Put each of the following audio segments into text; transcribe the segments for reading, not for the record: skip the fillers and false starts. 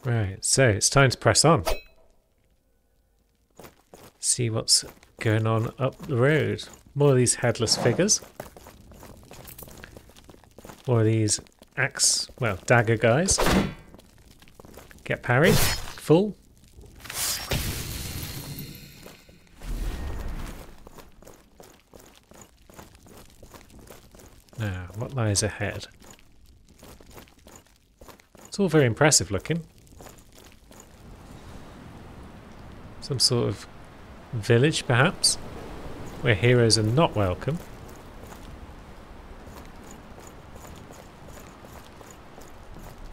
Right, so it's time to press on. See what's going on up the road. More of these headless figures. More of these axe, well, dagger guys. Get parried. Full. Now, what lies ahead? It's all very impressive looking. Some sort of village, perhaps, where heroes are not welcome.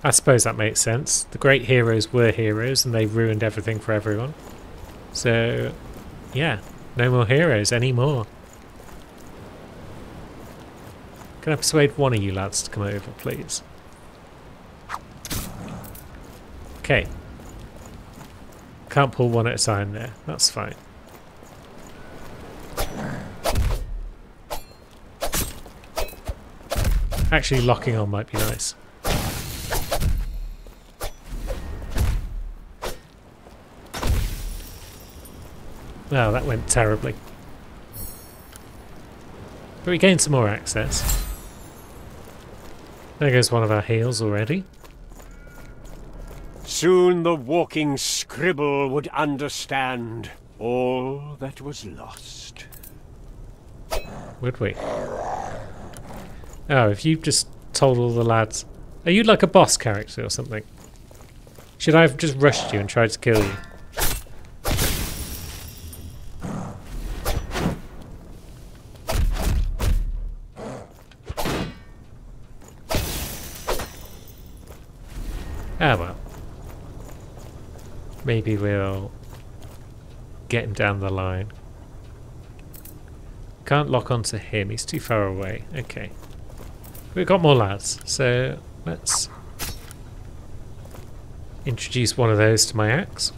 I suppose that makes sense. The great heroes were heroes and they ruined everything for everyone. So, yeah, no more heroes anymore. Can I persuade one of you lads to come over, please? Okay. Can't pull one at a time there. That's fine. Actually, locking on might be nice. Well, that went terribly. But we gained some more access. There goes one of our heals already. Soon the walking scribble would understand all that was lost. Would we? Oh, if you just told all the lads... Are you like a boss character or something? Should I have just rushed you and tried to kill you? Ah well. Maybe we'll get him down the line. Can't lock onto him, he's too far away. Okay. We've got more lads, so let's introduce one of those to my axe.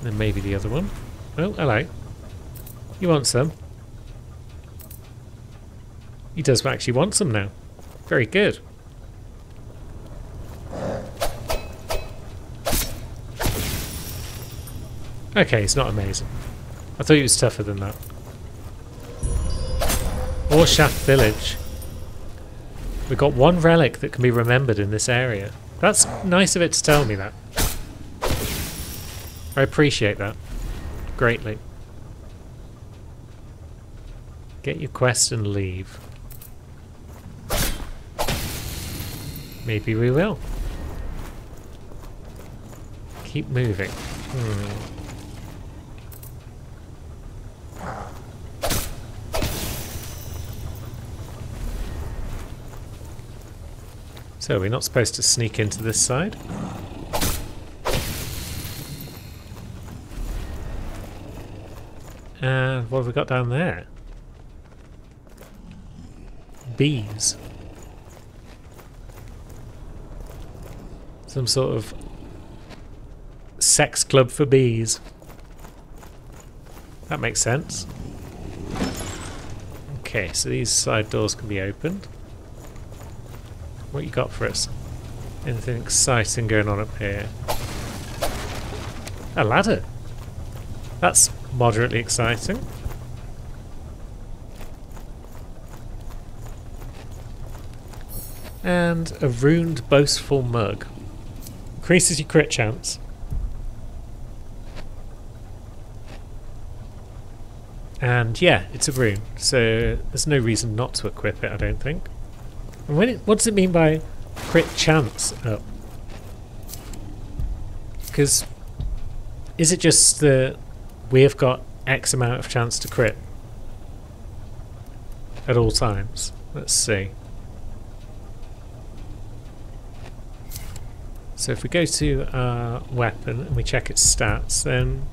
And maybe the other one. Oh, hello. You want some? He does actually want some now. Very good. Okay, it's not amazing. I thought he was tougher than that. Orshaft Village. We've got one relic that can be remembered in this area. That's nice of it to tell me that. I appreciate that greatly. Get your quest and leave. Maybe we will. Keep moving. So we're not supposed to sneak into this side. And what have we got down there? Bees. Some sort of sex club for bees. That makes sense. Okay, so these side doors can be opened. What you got for us? Anything exciting going on up here? A ladder. That's moderately exciting. And a runed boastful mug. Increases your crit chance. And yeah, it's a rune, so there's no reason not to equip it, I don't think. And what does it mean by crit chance up? Because is it just that we have got X amount of chance to crit at all times? Let's see. So if we go to our weapon and we check its stats, then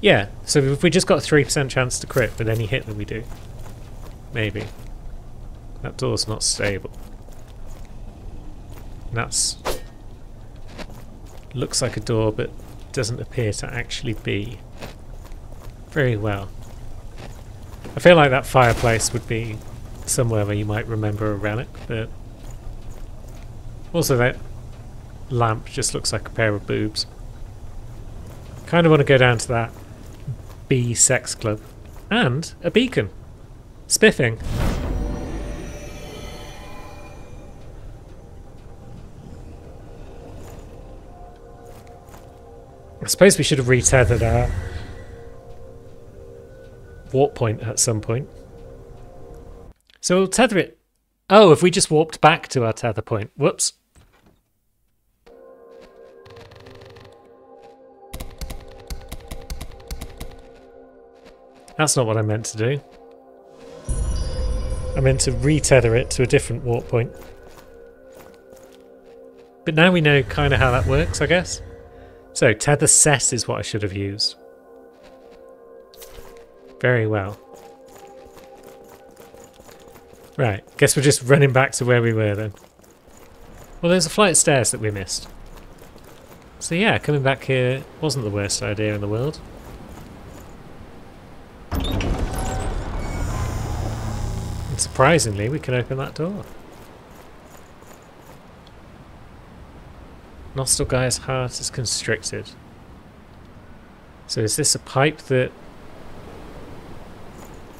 yeah, so if we just got a 3% chance to crit with any hit that we do. Maybe. That door's not stable. And that's... looks like a door but doesn't appear to actually be. Very well. I feel like that fireplace would be somewhere where you might remember a relic, but also that lamp just looks like a pair of boobs. Kind of want to go down to that bee sex club. And a beacon. Spiffing. I suppose we should have retethered our warp point at some point. So we'll tether it. Oh, if we just warped back to our tether point. Whoops. That's not what I meant to do. I meant to retether it to a different warp point. But now we know kind of how that works, I guess. So, tether set is what I should have used. Very well. Right, guess we're just running back to where we were then. Well, there's a flight of stairs that we missed. So yeah, coming back here wasn't the worst idea in the world. And surprisingly, we can open that door. Nostalgaia's heart is constricted. So is this a pipe that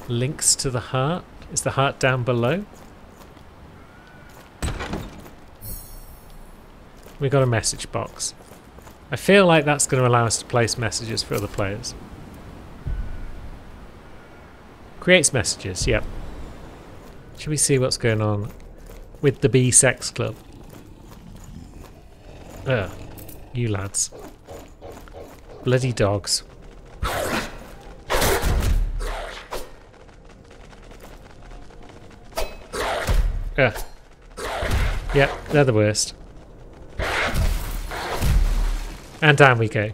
links to the heart? Is the heart down below? We got a message box. I feel like that's going to allow us to place messages for other players. Creates messages, yep. Should we see what's going on with the bee sex club? Ugh, you lads. Bloody dogs. Ugh. Yep, they're the worst. And down we go.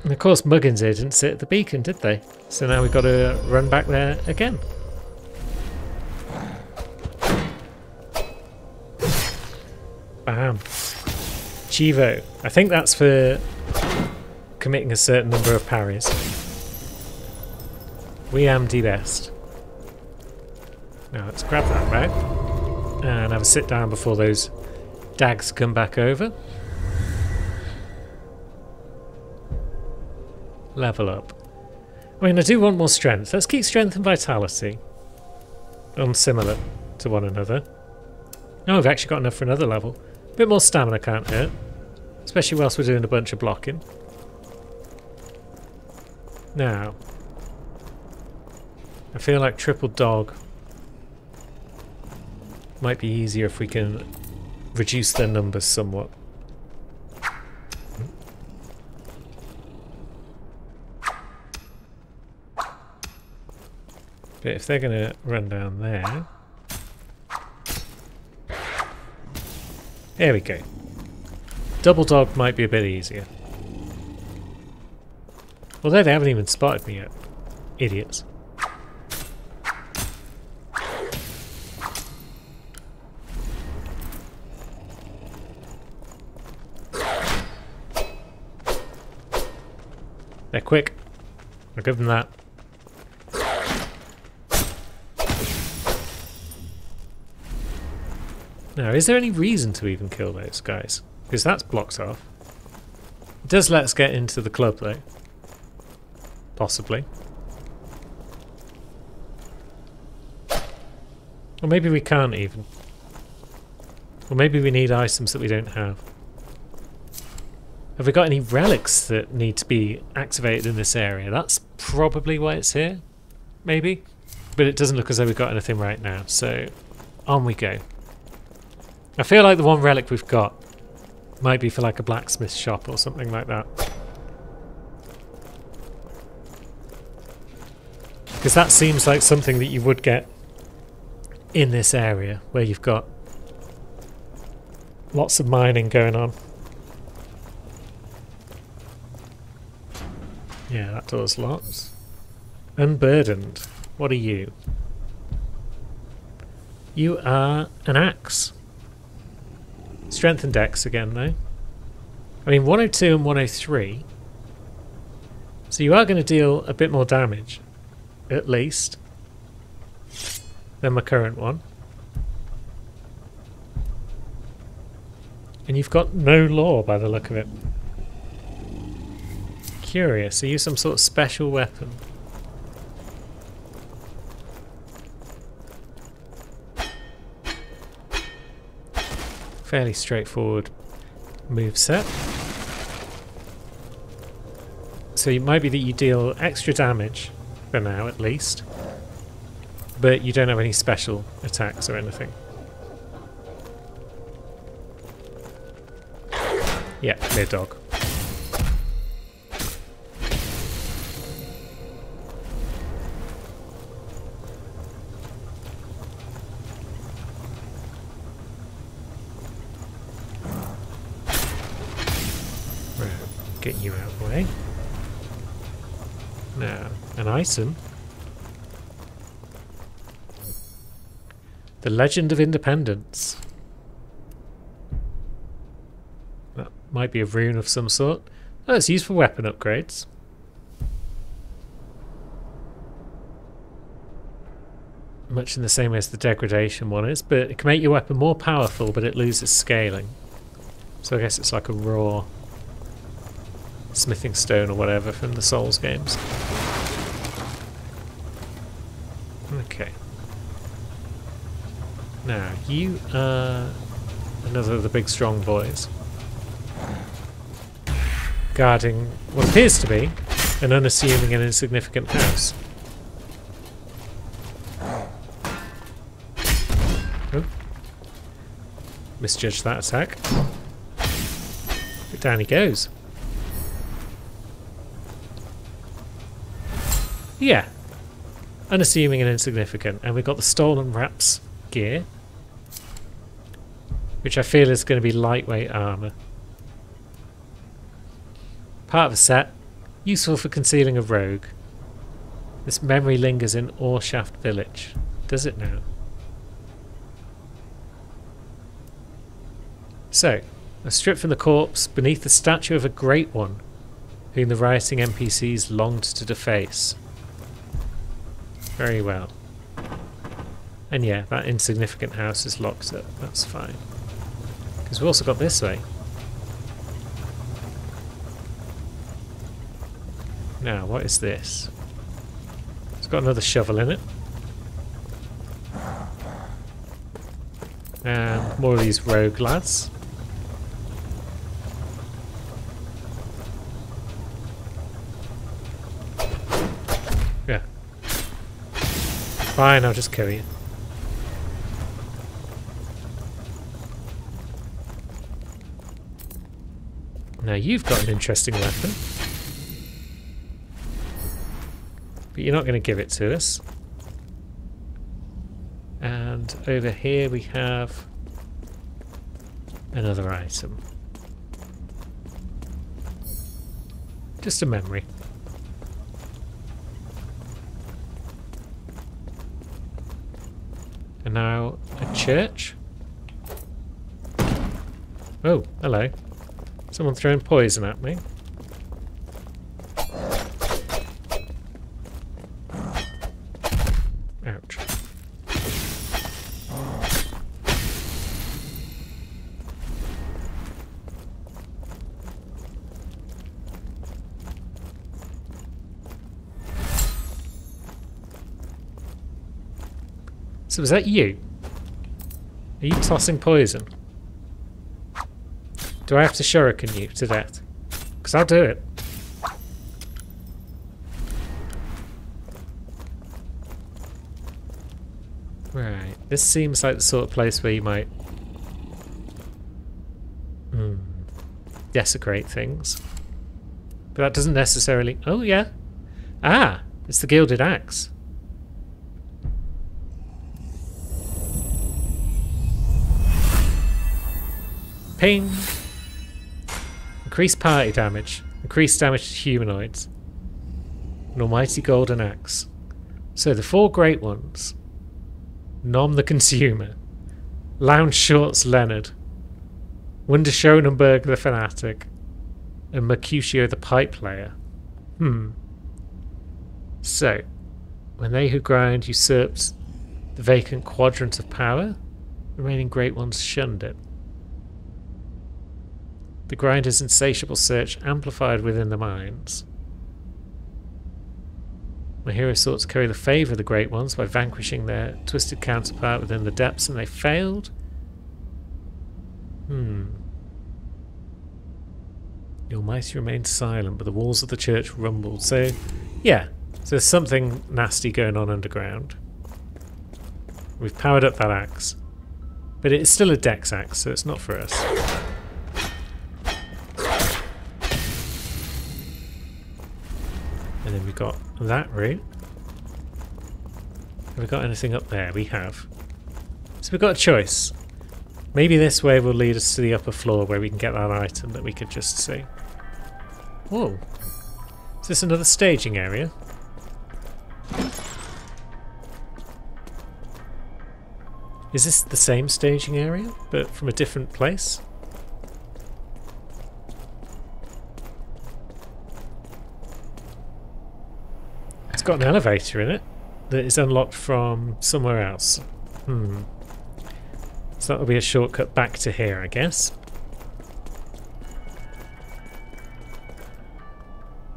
And of course Muggins here didn't sit at the beacon, did they? So now we've got to run back there again. Bam. Chivo. I think that's for committing a certain number of parries. We am the best. Now let's grab that bag and have a sit down before those dags come back over. Level up. I mean, I do want more strength. Let's keep strength and vitality on similar to one another. Oh, we've actually got enough for another level. A bit more stamina can't hurt, especially whilst we're doing a bunch of blocking. Now, I feel like triple dog might be easier if we can reduce their numbers somewhat. But if they're going to run down there... There we go. Double dog might be a bit easier. Although they haven't even spotted me yet. Idiots. They're quick. I'll give them that. Now, is there any reason to even kill those guys? Because that's blocked off. It does let us get into the club, though. Possibly. Or maybe we can't even. Or maybe we need items that we don't have. Have we got any relics that need to be activated in this area? That's probably why it's here. Maybe. But it doesn't look as though we've got anything right now. So, on we go. I feel like the one relic we've got might be for like a blacksmith shop or something like that. Because that seems like something that you would get in this area where you've got lots of mining going on. Yeah, that door's locked. Unburdened. What are you? You are an axe. Strength and dex again, though. I mean, 102 and 103. So you are going to deal a bit more damage, at least. than my current one. And you've got no lore by the look of it. Curious, are you some sort of special weapon? Fairly straightforward moveset. So it might be that you deal extra damage, for now at least, but you don't have any special attacks or anything. Yeah, clear dog. Right, get you out of the way. Now, an item. The Legend of Independence. That might be a rune of some sort. Oh, it's used for weapon upgrades. Much in the same way as the degradation one is, but it can make your weapon more powerful, but it loses scaling. So I guess it's like a raw smithing stone or whatever from the Souls games. Okay. Now, you are another of the big strong boys. Guarding what appears to be an unassuming and insignificant house. Oh. Misjudged that attack. But down he goes. Yeah. Unassuming and insignificant. And we've got the Stolen Wraps gear, which I feel is going to be lightweight armour. Part of a set, useful for concealing a rogue. This memory lingers in Orshaft village. Does it now? So, a strip from the corpse beneath the statue of a great one, whom the rioting NPCs longed to deface. Very well. And yeah, that insignificant house is locked up. That's fine. Because we've also got this way. Now, what is this? It's got another shovel in it. And more of these rogue lads. Yeah. Fine, I'll just kill you. Now you've got an interesting weapon. But you're not going to give it to us. And over here we have another item. Just a memory. And now a church. Oh, hello. Someone throwing poison at me. Ouch. So is that you? Are you tossing poison? Do I have to shuriken you to death? Because I'll do it. Right. This seems like the sort of place where you might desecrate things. But that doesn't necessarily... Oh, yeah. Ah! It's the Gilded Axe. Ping! Increased party damage. Increased damage to humanoids. An almighty golden axe. So the four great ones. Nom the Consumer. Lounge Shorts Leonard. Wunder Schonenberg the Fanatic. And Mercutio the Pipe Player. So, when they who grind usurped The vacant quadrant of power. Remaining Great Ones shunned it. The Grinder's insatiable search amplified within the mines. My hero sought to curry the favour of the Great Ones by vanquishing their twisted counterpart within the depths, and they failed? The Almighty remained silent, but the walls of the church rumbled. So, yeah, so there's something nasty going on underground. We've powered up that axe. But it is still a dex axe, so it's not for us. And then we've got that route. Have we got anything up there? We have. So we've got a choice. Maybe this way will lead us to the upper floor where we can get that item that we could just see. Whoa. Is this another staging area? Is this the same staging area, but from a different place? It's got an elevator in it that is unlocked from somewhere else. So that'll be a shortcut back to here, I guess.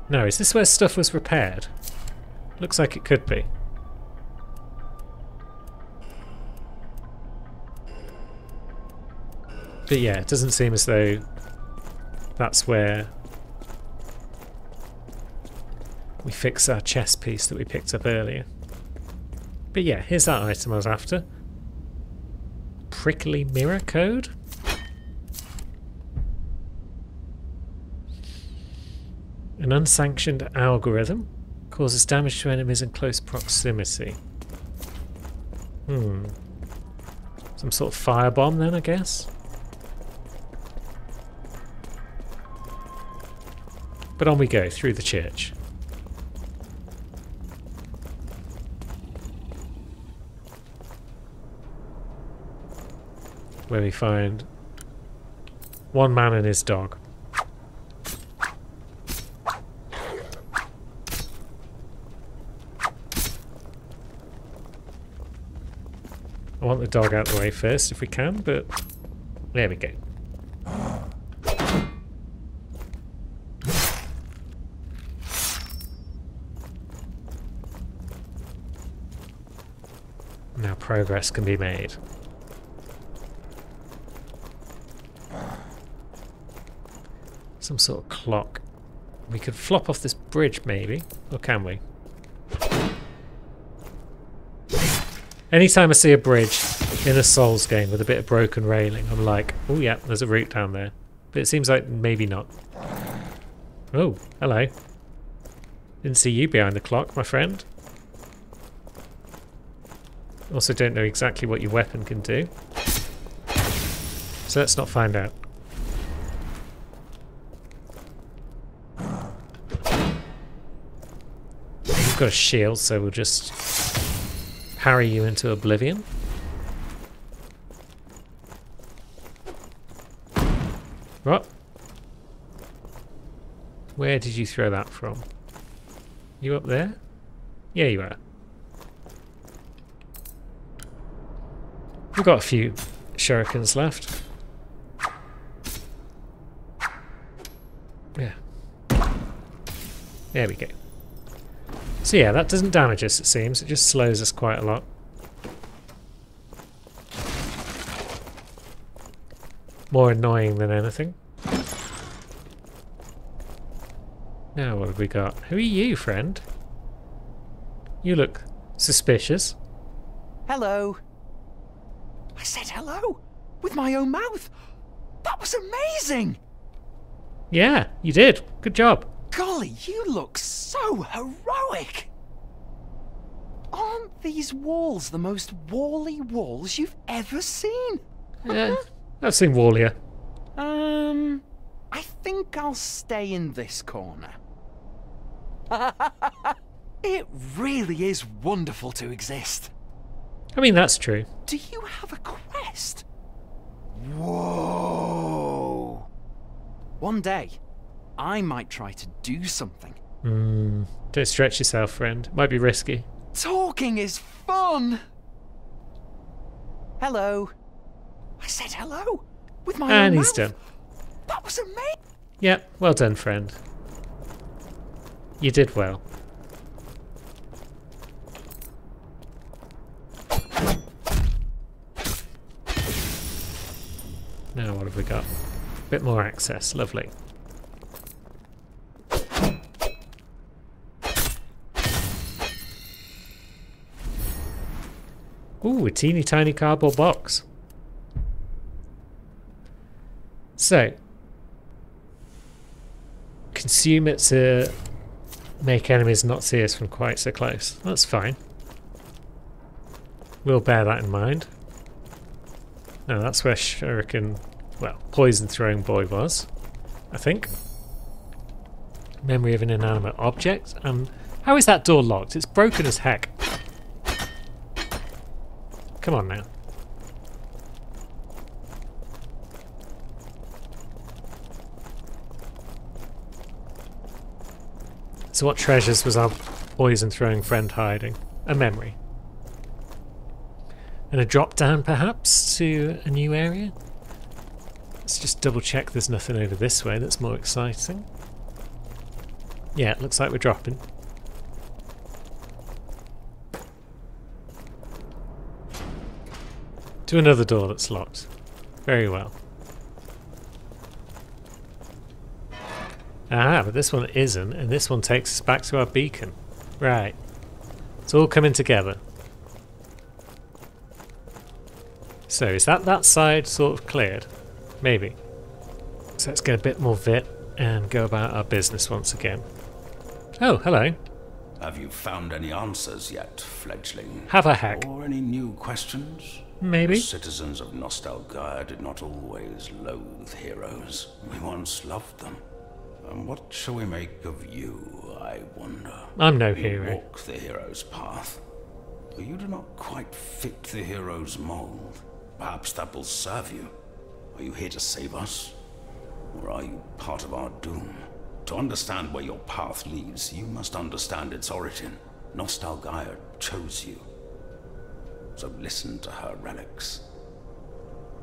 No, is this where stuff was repaired? Looks like it could be. But yeah, it doesn't seem as though that's where we fix our chest piece that we picked up earlier. But yeah, here's that item I was after. Prickly mirror code? An unsanctioned algorithm causes damage to enemies in close proximity. Some sort of firebomb then, I guess? But on we go, through the church. Where we find one man and his dog. I want the dog out of the way first if we can, but there we go. Now progress can be made. Some sort of clock. We could flop off this bridge maybe, or can we? Anytime I see a bridge in a Souls game with a bit of broken railing, I'm like, oh yeah, there's a route down there. But it seems like maybe not. Oh, hello. Didn't see you behind the clock, my friend. Also don't know exactly what your weapon can do. So let's not find out. You've got a shield, so we'll just parry you into oblivion. What? Where did you throw that from? You up there? Yeah, you are. We've got a few shurikens left. Yeah. There we go. So yeah, that doesn't damage us, it seems. It just slows us quite a lot. More annoying than anything. Now what have we got? Who are you, friend? You look suspicious. Hello. I said hello with my own mouth. That was amazing. Yeah, you did. Good job. Golly, you look so heroic. Aren't these walls the most wally walls you've ever seen? Yeah, I've seen Wallia. I think I'll stay in this corner. It really is wonderful to exist. I mean, that's true. Do you have a quest? Whoa! One day, I might try to do something. Don't stretch yourself, friend. Might be risky. Talking is fun! Hello. I said hello with my own And he's mouth. done. That was amazing. Yep, well done, friend. You did well. Now what have we got? A bit more access, lovely. Ooh, a teeny tiny cardboard box. So, consume it to make enemies not see us from quite so close. That's fine. We'll bear that in mind. No, that's where Shuriken, well, poison throwing boy was, I think. Memory of an inanimate object. How is that door locked? It's broken as heck. Come on now. So what treasures was our poison throwing friend hiding? A memory. And a drop down perhaps to a new area? Let's just double check there's nothing over this way that's more exciting. Yeah, it looks like we're dropping. To another door that's locked. Very well. Ah, but this one isn't, and this one takes us back to our beacon. Right. It's all coming together. So, is that side sort of cleared? Maybe. So let's get a bit more vit and go about our business once again. Oh, hello. Have you found any answers yet, fledgling? Have a hack. Or any new questions? Maybe. The citizens of Nostalgaia did not always loathe heroes. We once loved them. And what shall we make of you, I wonder? I'm no You hero. walk the hero's path, but you do not quite fit the hero's mold. Perhaps that will serve you. Are you here to save us? Or are you part of our doom? To understand where your path leads, you must understand its origin. Nostalgaia chose you. So listen to her relics.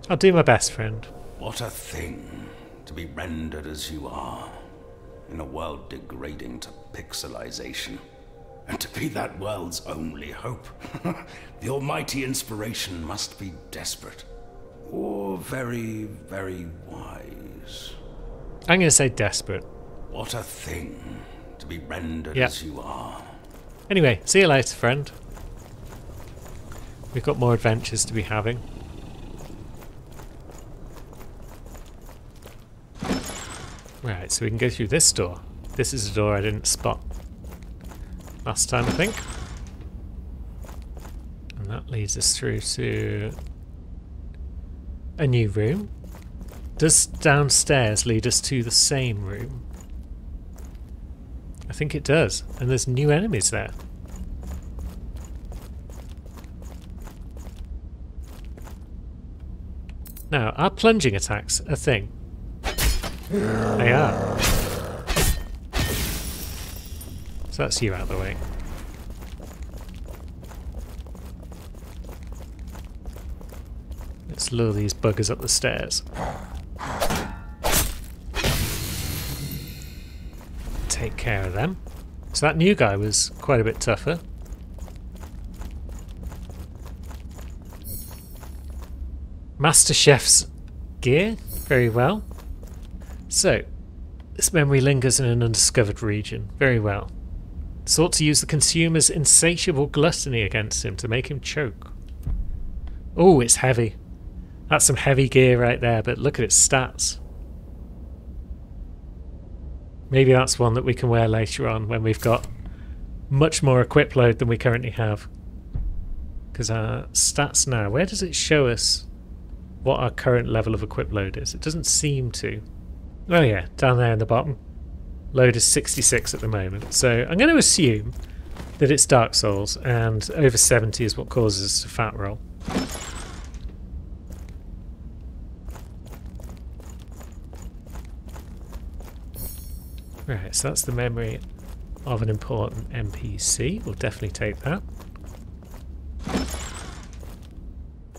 I'll do my best, friend. What a thing to be rendered as you are, in a world degrading to pixelization, and to be that world's only hope. The almighty inspiration must be desperate, or very, very wise. I'm going to say desperate. What a thing to be rendered Yep. as you are. Anyway, see you later, friend. We've got more adventures to be having. Right, so we can go through this door. This is a door I didn't spot last time, I think. And that leads us through to a new room. Does downstairs lead us to the same room? I think it does. And there's new enemies there. Now, are plunging attacks a thing? They are. So that's you out of the way. Let's lure these buggers up the stairs. Take care of them. So that new guy was quite a bit tougher. Master Chef's gear, very well. So, this memory lingers in an undiscovered region, very well. Sought to use the consumer's insatiable gluttony against him to make him choke. Oh, it's heavy. That's some heavy gear right there, but look at its stats. Maybe that's one that we can wear later on when we've got much more equip load than we currently have. Because our stats now, where does it show us what our current level of equip load is? It doesn't seem to. Oh yeah, down there in the bottom. Load is 66 at the moment. So I'm going to assume that it's Dark Souls and over 70 is what causes us to fat roll. Right, so that's the memory of an important NPC. We'll definitely take that.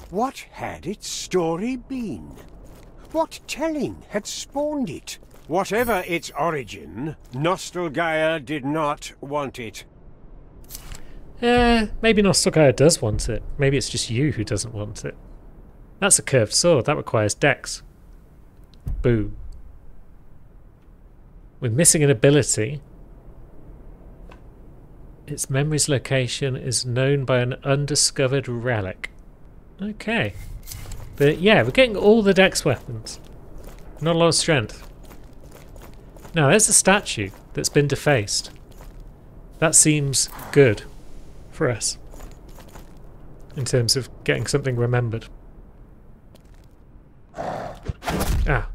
What had its story been? What telling had spawned it? Whatever its origin, Nostalgaia did not want it. Maybe Nostalgaia does want it. Maybe it's just you who doesn't want it. That's a curved sword. That requires dex. Boo. We're missing an ability. Its memory's location is known by an undiscovered relic. Okay. But yeah, we're getting all the dex weapons. Not a lot of strength. Now, there's a statue that's been defaced. That seems good for us in terms of getting something remembered. Ah,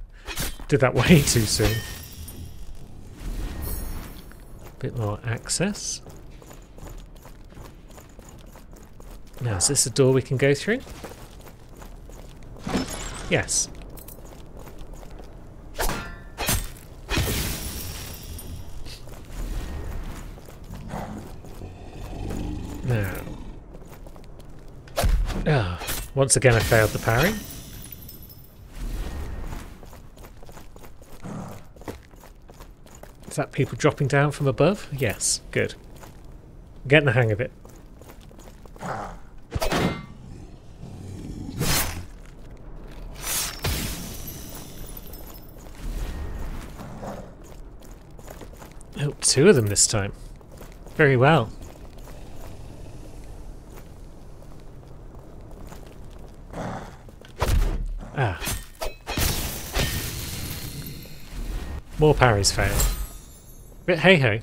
did that way too soon. Bit more access. Now, is this a door we can go through? Yes. Now. Ah, once again I failed the parry. Is that people dropping down from above? Yes, good. I'm getting the hang of it. Oh, two of them this time. Very well. Ah. More parries fail. But hey ho.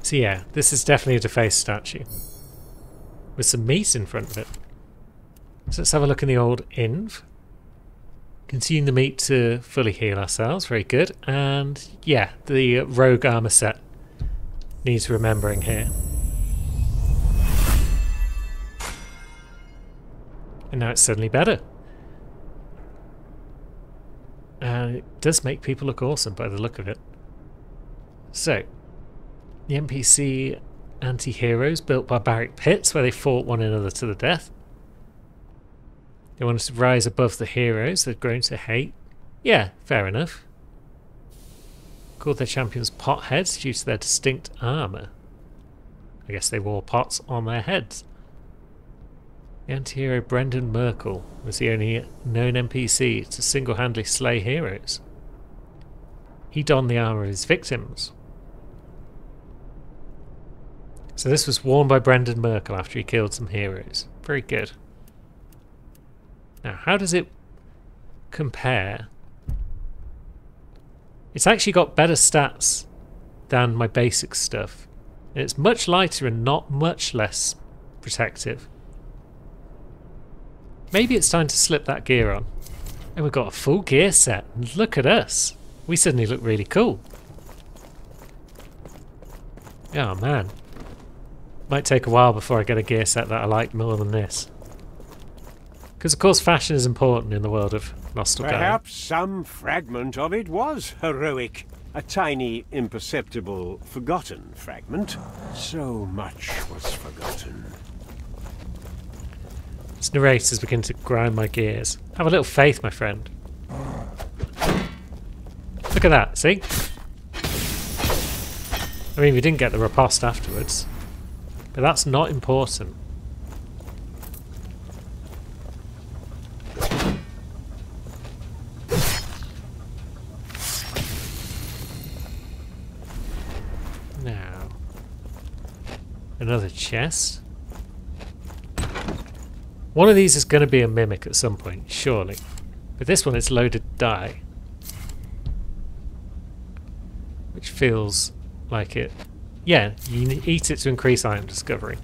So yeah, this is definitely a defaced statue. With some meat in front of it. So let's have a look in the old inv. Consume the meat to fully heal ourselves, very good. And yeah, the rogue armor set needs remembering here. And now it's suddenly better. And it does make people look awesome by the look of it. So, the NPC anti-heroes built barbaric pits where they fought one another to the death. They wanted to rise above the heroes they'd grown to hate. Yeah, fair enough. Called their champions potheads due to their distinct armour. I guess they wore pots on their heads. The anti-hero Brendan Merkel was the only known NPC to single-handedly slay heroes. He donned the armour of his victims. So this was worn by Brendan Merkel after he killed some heroes. Very good. Now, how does it compare? It's actually got better stats than my basic stuff. And it's much lighter and not much less protective. Maybe it's time to slip that gear on. And we've got a full gear set. And look at us. We suddenly look really cool. Oh man. Might take a while before I get a gear set that I like more than this. Because of course fashion is important in the world of Nostalgaia. Perhaps some fragment of it was heroic. A tiny, imperceptible, forgotten fragment. So much was forgotten. As narrators begin to grind my gears. Have a little faith, my friend. Look at that, see? I mean, we didn't get the riposte afterwards. But that's not important. Now, another chest. One of these is going to be a mimic at some point, surely. But this one is loaded dye. Which feels like it. Yeah, you eat it to increase item discovery.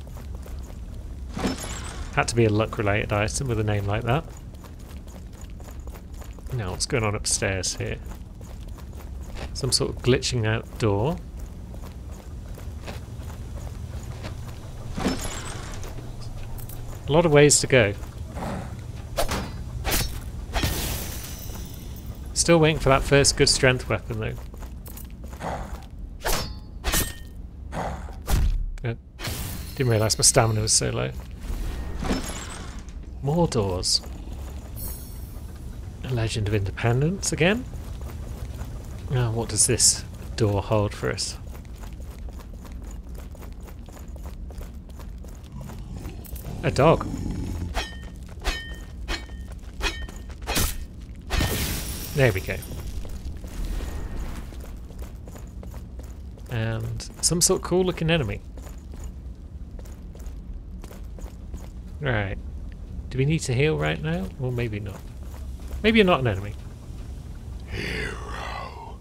Had to be a luck-related item with a name like that. Now, what's going on upstairs here? Some sort of glitching out door. A lot of ways to go. Still waiting for that first good strength weapon though. Didn't realise my stamina was so low. More doors. A Legend of Independence again. Now, what does this door hold for us? A dog. There we go. And some sort of cool looking enemy. Right. Do we need to heal right now? Or maybe not. Maybe you're not an enemy. Hero.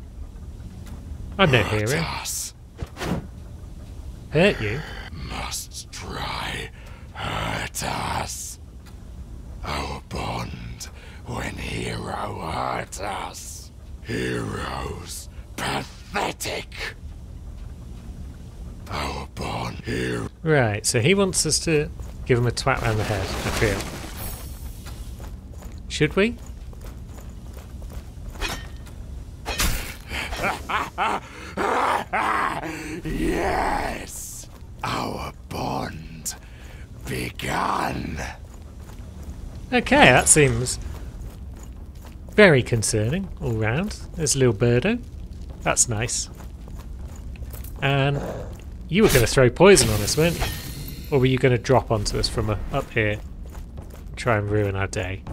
I'm no hero. Us. Hurt you? Must try hurt us. Our bond when hero hurt us. Heroes pathetic. Our bond hero. Right, so he wants us to give him a twat round the head, I feel. Should we? Yes! Our bond begun. Okay, that seems very concerning all round. There's a little birdo. That's nice. And you were going to throw poison on us, weren't you? Or were you going to drop onto us from up here and try and ruin our day?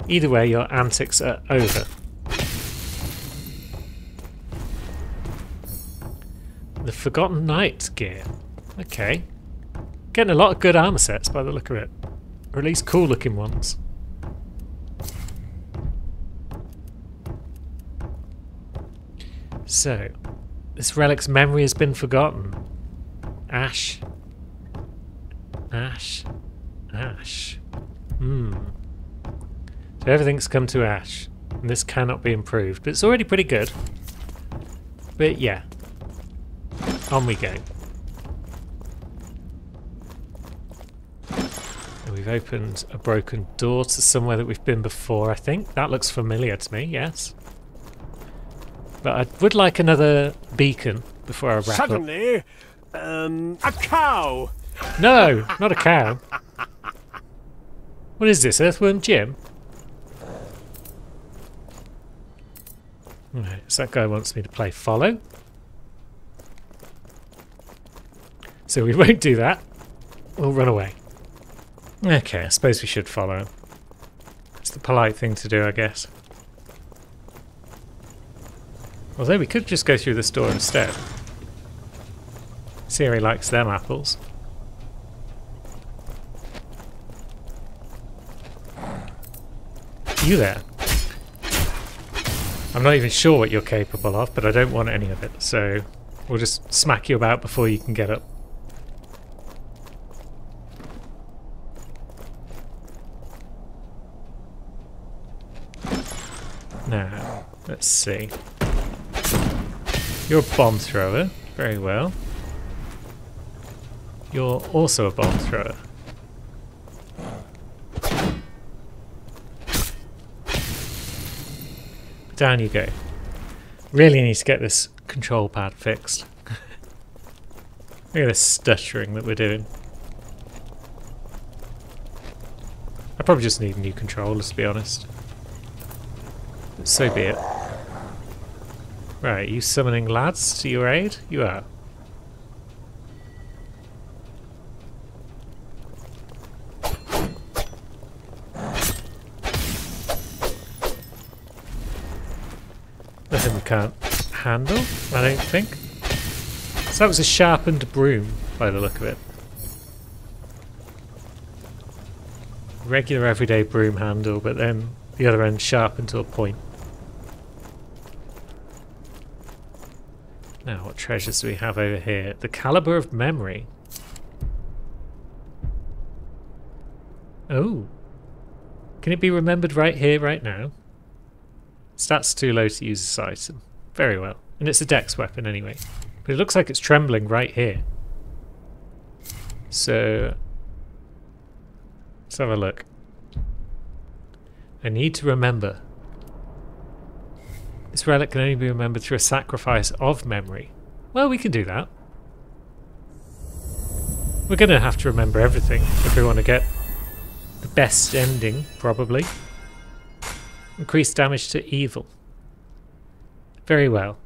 Either way, your antics are over. The Forgotten Knight gear. Okay. Getting a lot of good armor sets by the look of it. Or at least cool looking ones. So, this relic's memory has been forgotten. Ash. Ash. Ash. So everything's come to ash. And this cannot be improved. But it's already pretty good. But yeah. On we go. And we've opened a broken door to somewhere that we've been before, I think. That looks familiar to me, yes. But I would like another beacon before I wrap up. Suddenly, a cow! No, not a cow. What is this, Earthworm Jim? Right, so that guy wants me to play follow. So we won't do that. We'll run away. Okay, I suppose we should follow him. It's the polite thing to do, I guess. Although we could just go through this door instead. Siri likes them apples. You there? I'm not even sure what you're capable of, but I don't want any of it, so we'll just smack you about before you can get up. Now, let's see. You're a bomb thrower. Very well. You're also a bomb thrower. Down you go. Really need to get this control pad fixed. Look at this stuttering that we're doing. I probably just need new controllers, to be honest. But so be it. Right, are you summoning lads to your aid? You are. Nothing we can't handle, I don't think. So that was a sharpened broom, by the look of it. Regular everyday broom handle, but then the other end sharpened to a point. Now, what treasures do we have over here? The Caliber of Memory. Oh. Can it be remembered right here, right now? Stats too low to use this item. Very well. And it's a dex weapon anyway. But it looks like it's trembling right here. So let's have a look. I need to remember. This relic can only be remembered through a sacrifice of memory. Well, we can do that. We're going to have to remember everything if we want to get the best ending, probably. Increased damage to evil. Very well.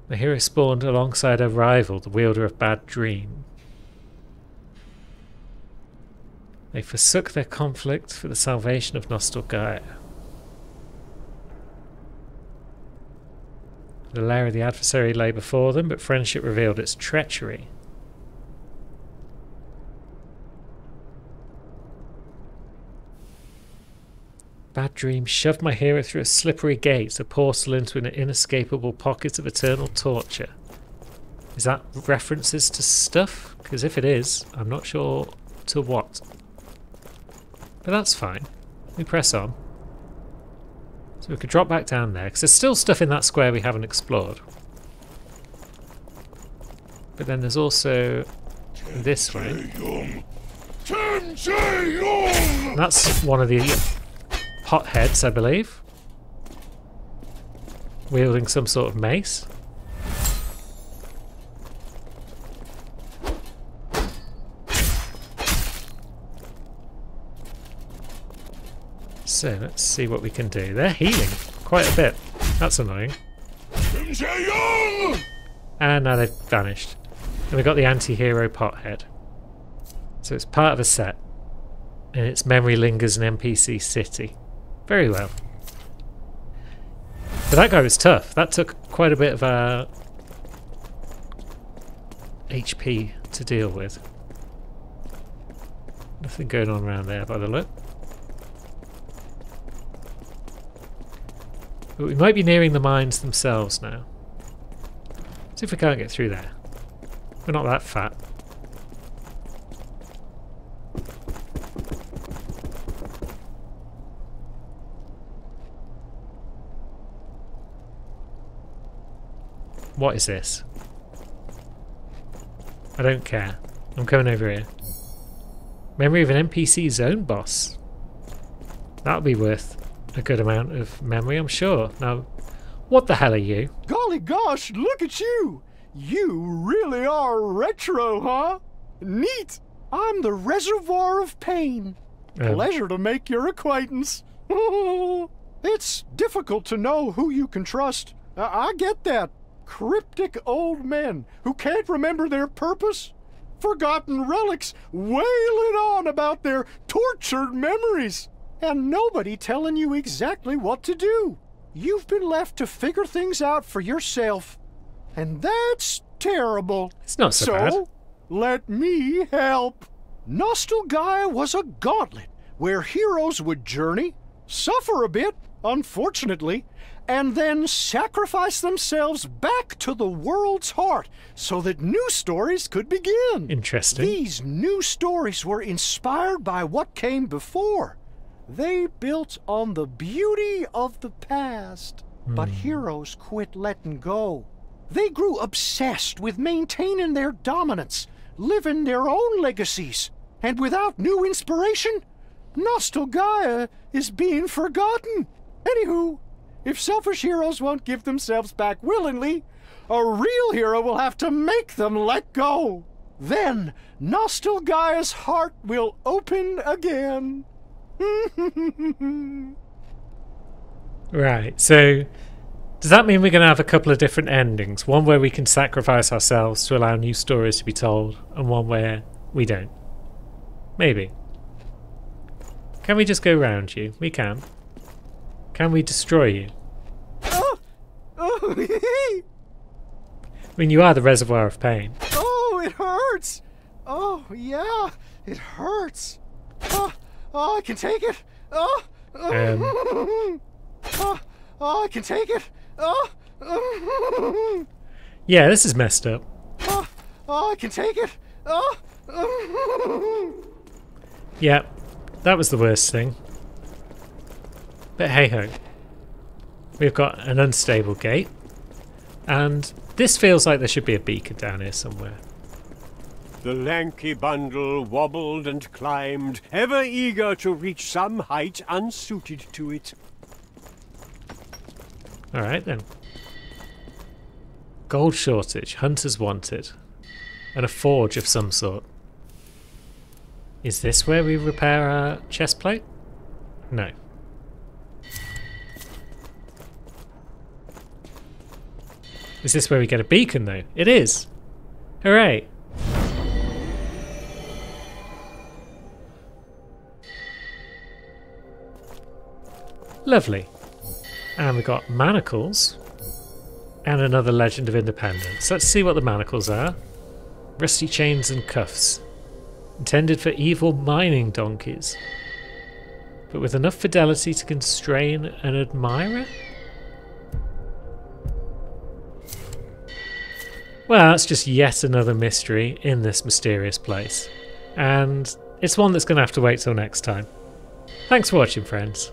The hero spawned alongside a rival, the wielder of Bad Dream. They forsook their conflict for the salvation of Nostal Gaia. The lair of the adversary lay before them, but friendship revealed its treachery. Bad Dream shoved my hero through a slippery gate, a portal into an inescapable pocket of eternal torture. Is that references to stuff? Because if it is, I'm not sure to what. But that's fine. We press on. So we could drop back down there, because there's still stuff in that square we haven't explored. But then there's also this way. That's one of the potheads, I believe. Wielding some sort of mace. So let's see what we can do. They're healing quite a bit. That's annoying. And now they've vanished. And we've got the anti-hero pothead. So it's part of a set. And its memory lingers in NPC City. Very well. But that guy was tough. That took quite a bit of HP to deal with. Nothing going on around there by the look. But we might be nearing the mines themselves now. See if we can't get through there. We're not that fat. What is this? I don't care. I'm coming over here. Memory of an NPC zone boss. That'll be worth a good amount of memory, I'm sure. Now, what the hell are you? Golly gosh, look at you! You really are retro, huh? Neat! I'm the Reservoir of Pain. Pleasure to make your acquaintance. It's difficult to know who you can trust. I get that. Cryptic old men who can't remember their purpose. Forgotten relics wailing on about their tortured memories. And nobody telling you exactly what to do. You've been left to figure things out for yourself. And that's terrible. It's not so bad. Let me help. Nostal Gaia was a gauntlet where heroes would journey, suffer a bit, unfortunately, and then sacrifice themselves back to the world's heart so that new stories could begin. Interesting. These new stories were inspired by what came before. They built on the beauty of the past, but heroes quit letting go. They grew obsessed with maintaining their dominance, living their own legacies, and without new inspiration, Nostal Gaia is being forgotten. Anywho, if selfish heroes won't give themselves back willingly, a real hero will have to make them let go. Then Nostal Gaia's heart will open again. Right, so does that mean we're going to have a couple of different endings? One where we can sacrifice ourselves to allow new stories to be told, and one where we don't? Maybe. Can we just go round you? We can. Can we destroy you? I mean, you are the Reservoir of Pain. Oh, it hurts! Oh, yeah, it hurts. Oh, I can take it. Oh, I can take it. Yeah, this is messed up. I can take it. Yeah, that was the worst thing. But hey ho. We've got an unstable gate. And this feels like there should be a beacon down here somewhere. The lanky bundle wobbled and climbed, ever eager to reach some height unsuited to it. Alright then. Gold shortage. Hunters wanted. And a forge of some sort. Is this where we repair our chest plate? No. Is this where we get a beacon though? It is! Hooray! Lovely. And we've got manacles. And another Legend of Independence. Let's see what the manacles are. Rusty chains and cuffs. Intended for evil mining donkeys. But with enough fidelity to constrain an admirer? Well, that's just yet another mystery in this mysterious place. And it's one that's going to have to wait till next time. Thanks for watching, friends.